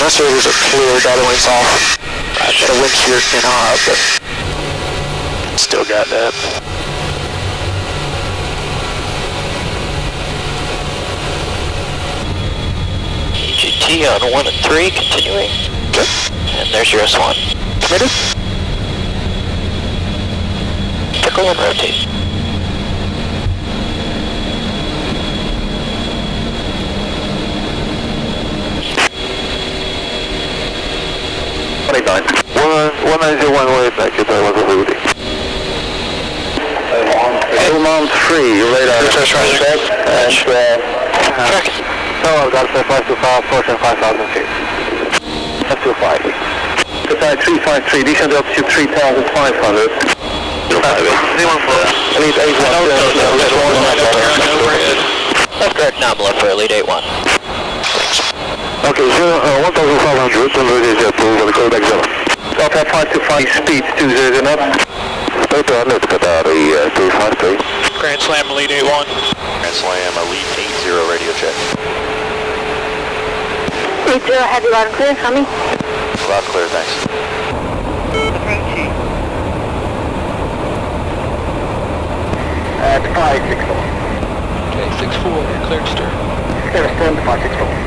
Most radios are clear, the other wing's off. The wind's here in hot, but still got that. EGT on 1 and 3, continuing. Okay. And there's your S1. Committed. Circle and rotate. One 190 way back, it was a hoodie. Mount 3, radar. Just rising. And, check. So I've got 525, fortune 5,000 feet. F25. Goodbye 353, descend altitude 3,500. I need 81. That's correct, nominal for Elite 81. Okay, 1,500, and ready to approve, and go back 0. Delta 525, speed 20 knots. Delta, let's cut out a 253. Grand Slam, Elite 81. Grand Slam, Elite 80, radio check. 80, heavy loud and clear, coming. Loud clear, thanks. At 564. Okay, 64, cleared stern. Clear stern to 564.